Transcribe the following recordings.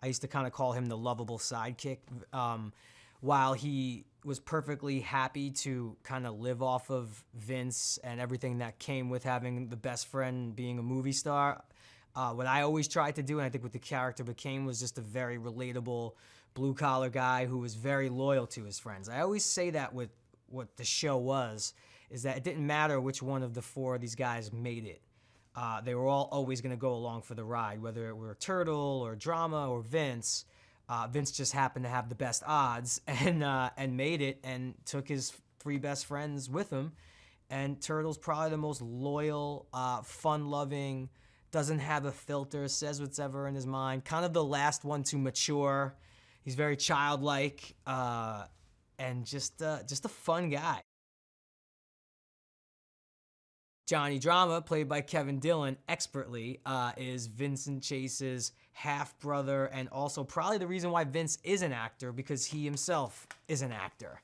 I used to kind of call him the lovable sidekick. While he was perfectly happy to kind of live off of Vince and everything that came with having the best friend being a movie star, what I always tried to do, and I think what the character became, was just a very relatable blue collar guy who was very loyal to his friends. I always say that with what the show was, is that it didn't matter which one of the four of these guys made it. They were all always going to go along for the ride, whether it were Turtle or Drama or Vince. Vince just happened to have the best odds and made it and took his three best friends with him. And Turtle's probably the most loyal, fun-loving, doesn't have a filter, says what's ever in his mind. Kind of the last one to mature. He's very childlike and just a fun guy. Johnny Drama, played by Kevin Dillon expertly, is Vincent Chase's half-brother, and also probably the reason why Vince is an actor, because he himself is an actor.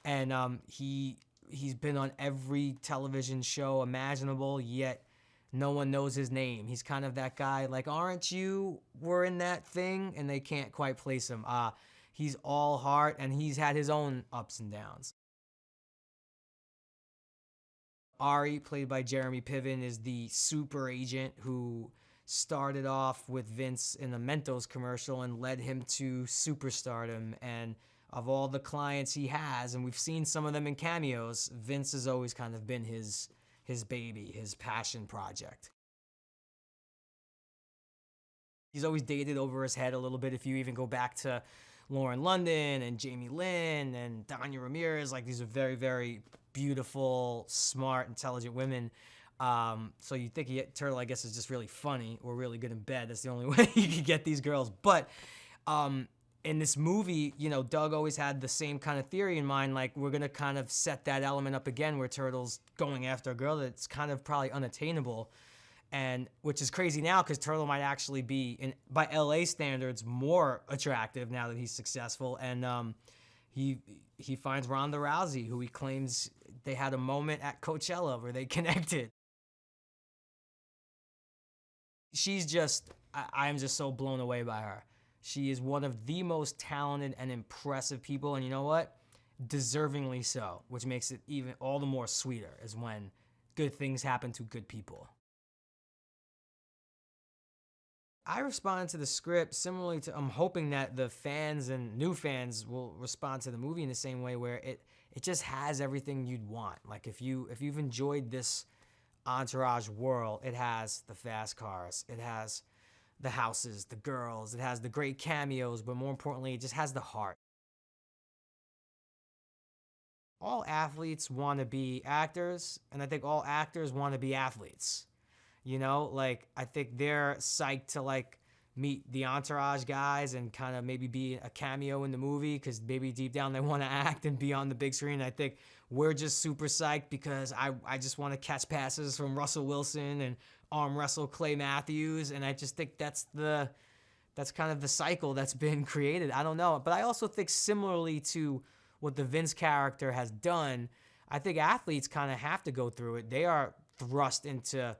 And he's been on every television show imaginable, yet no one knows his name. He's kind of that guy, like, aren't you were in that thing? And they can't quite place him. He's all heart, and he's had his own ups and downs. Ari, played by Jeremy Piven, is the super agent who started off with Vince in a Mentos commercial and led him to superstardom. And of all the clients he has, and we've seen some of them in cameos, Vince has always kind of been his baby, his passion project. He's always dated over his head a little bit. If you even go back to Lauren London and Jamie Lynn and Danya Ramirez, like, these are very, very beautiful, smart, intelligent women. So you think Turtle, I guess, is just really funny or really good in bed. That's the only way you could get these girls. But in this movie, you know, Doug always had the same kind of theory in mind. Like, we're going to kind of set that element up again where Turtle's going after a girl that's kind of probably unattainable. And which is crazy now, because Turtle might actually be, by LA standards, more attractive now that he's successful. And he finds Ronda Rousey, who he claims they had a moment at Coachella where they connected. She's just, I am just so blown away by her. She is one of the most talented and impressive people, and you know what? Deservingly so, which makes it even all the more sweeter, is when good things happen to good people. I responded to the script similarly to, I'm hoping that the fans and new fans will respond to the movie in the same way, where it just has everything you'd want. Like, if you've enjoyed this Entourage world, it has the fast cars, it has the houses, the girls, it has the great cameos, but more importantly, it just has the heart. All athletes want to be actors, and I think all actors want to be athletes. You know, like, I think they're psyched to, like, meet the Entourage guys and kind of maybe be a cameo in the movie, because maybe deep down they want to act and be on the big screen. I think we're just super psyched because I just want to catch passes from Russell Wilson and arm wrestle Clay Matthews, and I just think that's kind of the cycle that's been created. I don't know. But I also think, similarly to what the Vince character has done, I think athletes kind of have to go through it. They are thrust into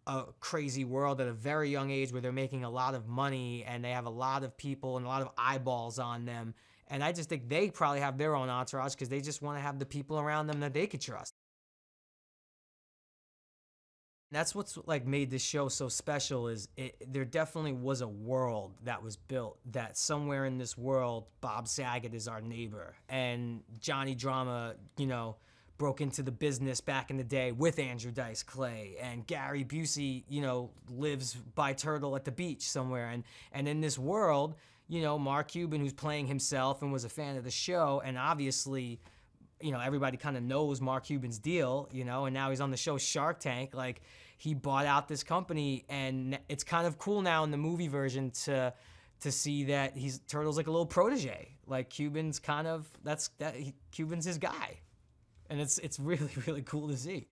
a crazy world at a very young age where they're making a lot of money and they have a lot of people and a lot of eyeballs on them. And I just think they probably have their own entourage because they just want to have the people around them that they could trust. That's what's, like, made this show so special, is there definitely was a world that was built, that somewhere in this world, Bob Saget is our neighbor, and Johnny Drama, you know, broke into the business back in the day with Andrew Dice Clay, and Gary Busey, you know, lives by Turtle at the beach somewhere. And in this world, you know, Mark Cuban, who's playing himself and was a fan of the show, and obviously, you know, everybody kind of knows Mark Cuban's deal, you know, and now he's on the show Shark Tank. Like, he bought out this company, and it's kind of cool now in the movie version to see that Turtle's like a little protege. Like, Cuban's kind of, Cuban's his guy. And it's really, really cool to see.